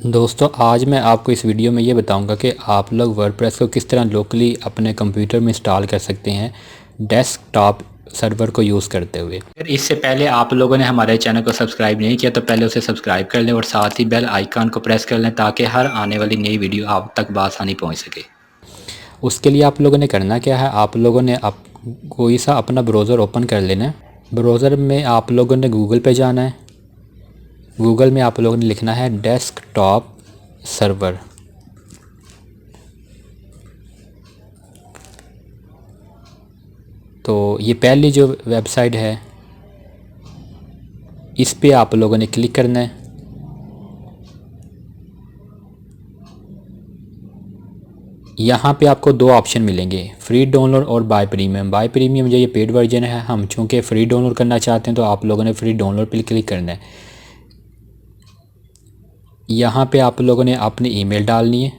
दोस्तों आज मैं आपको इस वीडियो में ये बताऊंगा कि आप लोग वर्डप्रेस को किस तरह लोकली अपने कंप्यूटर में इंस्टॉल कर सकते हैं डेस्कटॉप सर्वर को यूज़ करते हुए। फिर इससे पहले आप लोगों ने हमारे चैनल को सब्सक्राइब नहीं किया तो पहले उसे सब्सक्राइब कर लें और साथ ही बेल आइकन को प्रेस कर लें ताकि हर आने वाली नई वीडियो आप तक बआसानी पहुँच सके। उसके लिए आप लोगों ने करना क्या है, आप लोगों ने कोई सा अपना ब्राउज़र ओपन कर लेना है। ब्राउज़र में आप लोगों ने गूगल पे जाना है। गूगल में आप लोगों ने लिखना है डेस्कटॉप सर्वर। तो ये पहली जो वेबसाइट है इस पे आप लोगों ने क्लिक करना है। यहाँ पे आपको दो ऑप्शन मिलेंगे, फ्री डाउनलोड और बाय प्रीमियम। बाय प्रीमियम जो ये पेड वर्जन है, हम चूँकि फ्री डाउनलोड करना चाहते हैं तो आप लोगों ने फ्री डाउनलोड पे क्लिक करना है। यहाँ पे आप लोगों ने अपनी ईमेल डालनी है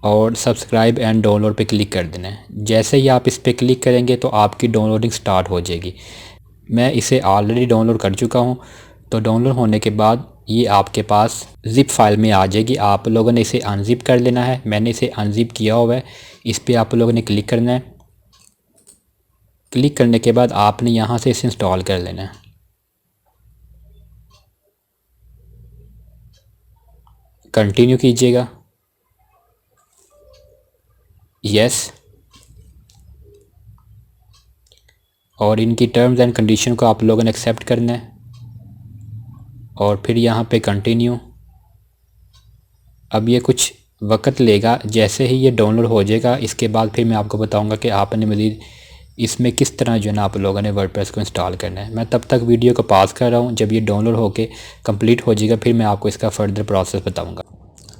और सब्सक्राइब एंड डाउनलोड पे क्लिक कर देना है। जैसे ही आप इस पर क्लिक करेंगे तो आपकी डाउनलोडिंग स्टार्ट हो जाएगी। मैं इसे ऑलरेडी डाउनलोड कर चुका हूँ। तो डाउनलोड होने के बाद ये आपके पास ज़िप फाइल में आ जाएगी। आप लोगों ने इसे अनज़िप कर लेना है। मैंने इसे अनज़िप किया हुआ है। इस पर आप लोगों ने क्लिक करना है। क्लिक करने के बाद आपने यहाँ से इसे इंस्टॉल कर लेना है। कंटिन्यू कीजिएगा, यस, और इनकी टर्म्स एंड कंडीशन को आप लोगों ने एक्सेप्ट करना है और फिर यहाँ पे कंटिन्यू। अब ये कुछ वक्त लेगा। जैसे ही ये डाउनलोड हो जाएगा इसके बाद फिर मैं आपको बताऊंगा कि आपने मज़ीद इसमें किस तरह जो है ना आप लोगों ने वर्डप्रेस को इंस्टॉल करना है। मैं तब तक वीडियो को पॉज कर रहा हूँ। जब ये डाउनलोड होके कंप्लीट हो जाएगा फिर मैं आपको इसका फर्दर प्रोसेस बताऊँगा।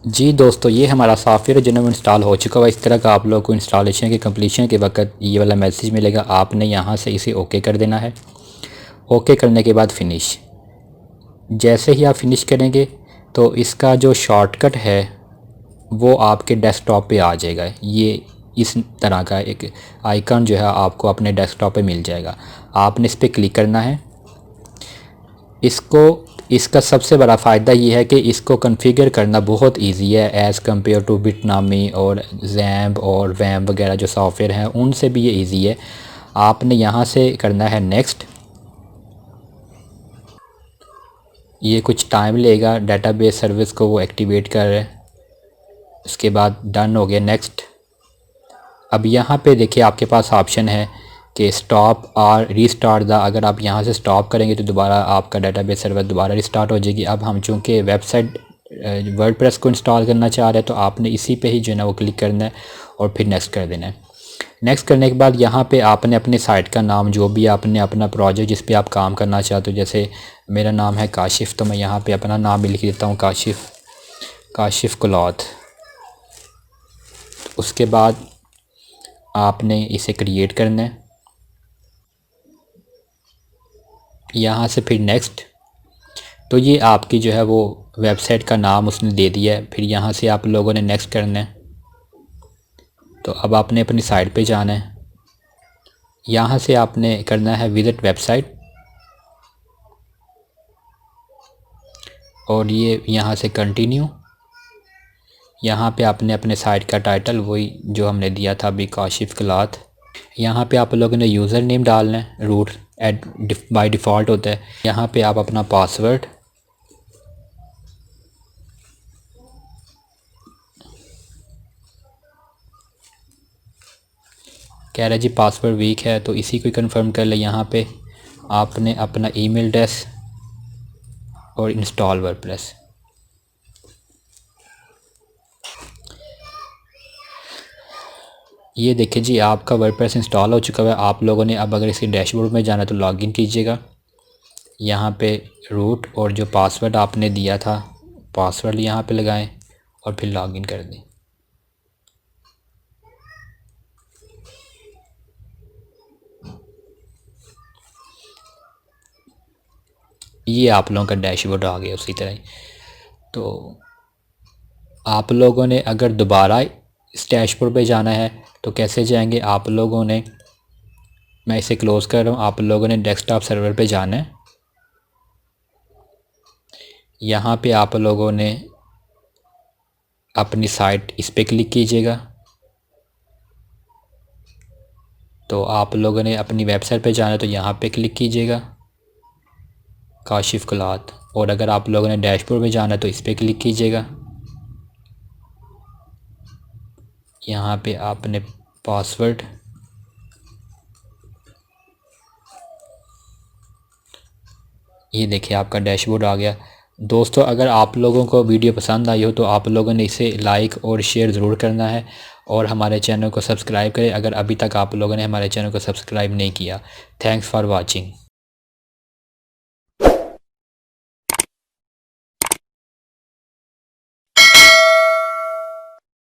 जी दोस्तों, ये हमारा सॉफ्टवेयर जनरल इंस्टॉल हो चुका हुआ। इस तरह का आप लोग को इंस्टॉलेशन के कंप्लीशन के वक्त ये वाला मैसेज मिलेगा। आपने यहाँ से इसे ओके कर देना है। ओके करने के बाद फिनिश। जैसे ही आप फिनिश करेंगे तो इसका जो शॉर्टकट है वो आपके डेस्कटॉप पे आ जाएगा। ये इस तरह का एक आइकन जो है आपको अपने डेस्कटॉप पे मिल जाएगा। आपने इस पर क्लिक करना है। इसका सबसे बड़ा फ़ायदा ये है कि इसको कॉन्फ़िगर करना बहुत इजी है एज़ कम्पेयर टू बिटनामी और जैम्प और वैम्प वगैरह जो सॉफ्टवेयर हैं उनसे भी ये इजी है। आपने यहाँ से करना है नेक्स्ट। ये कुछ टाइम लेगा, डेटाबेस सर्विस को वो एक्टिवेट कर रहे हैं। उसके बाद डन हो गया, नेक्स्ट। अब यहाँ पे देखिए आपके पास ऑप्शन है कि स्टॉप और रीस्टार्ट द। अगर आप यहाँ से स्टॉप करेंगे तो दोबारा आपका डेटाबेस सर्वर दोबारा रिस्टार्ट हो जाएगी। अब हम चूँकि वेबसाइट वर्डप्रेस को इंस्टॉल करना चाह रहे हैं तो आपने इसी पे ही जो है ना वो क्लिक करना है और फिर नेक्स्ट कर देना है। नेक्स्ट करने के बाद यहाँ पे आपने अपनी साइट का नाम, जो भी आपने अपना प्रोजेक्ट जिस पे आप काम करना चाहते हो, जैसे मेरा नाम है काशिफ़ तो मैं यहाँ पे अपना नाम भी लिख देता हूँ, काशिफ़ क्लॉथ। उसके बाद आपने इसे क्रिएट करना है। यहाँ से फिर नेक्स्ट। तो ये आपकी जो है वो वेबसाइट का नाम उसने दे दिया है। फिर यहाँ से आप लोगों ने नेक्स्ट करना है। तो अब आपने अपनी साइट पे जाना है। यहाँ से आपने करना है विज़िट वेबसाइट और ये यहाँ से कंटिन्यू। यहाँ पे आपने अपने साइट का टाइटल वही जो हमने दिया था अभी, काशिफ़ क्लॉथ। यहाँ पे आप लोगों ने यूज़र नेम डालना है, रूट बाय डिफ़ॉल्ट होता है। यहाँ पे आप अपना पासवर्ड, कह रहा जी पासवर्ड वीक है तो इसी को कंफर्म कर ले। यहाँ पे आपने अपना ईमेल एड्रेस और इंस्टॉल वर्डप्रेस। ये देखिए जी आपका वर्डप्रेस इंस्टॉल हो चुका है। आप लोगों ने अब अगर इसके डैशबोर्ड में जाना है तो लॉगिन कीजिएगा। यहाँ पे रूट और जो पासवर्ड आपने दिया था पासवर्ड यहाँ पे लगाएं और फिर लॉगिन कर दें। ये आप लोगों का डैशबोर्ड आ गया उसी तरह। तो आप लोगों ने अगर दोबारा इस डैशबोर्ड पे जाना है तो कैसे जाएंगे? आप लोगों ने, मैं इसे क्लोज़ कर रहा हूँ, आप लोगों ने डेस्कटॉप सर्वर पे जाना है। यहाँ पे आप लोगों ने अपनी साइट इस पर क्लिक कीजिएगा। तो आप लोगों ने अपनी वेबसाइट पे जाना है तो यहाँ पे क्लिक कीजिएगा काशिफ क्लॉथ। और अगर आप लोगों ने डैशबोर्ड में जाना है तो इस पर क्लिक कीजिएगा। यहाँ पे आपने पासवर्ड, ये देखिए आपका डैशबोर्ड आ गया। दोस्तों अगर आप लोगों को वीडियो पसंद आई हो तो आप लोगों ने इसे लाइक और शेयर ज़रूर करना है और हमारे चैनल को सब्सक्राइब करें अगर अभी तक आप लोगों ने हमारे चैनल को सब्सक्राइब नहीं किया। Thanks for watching.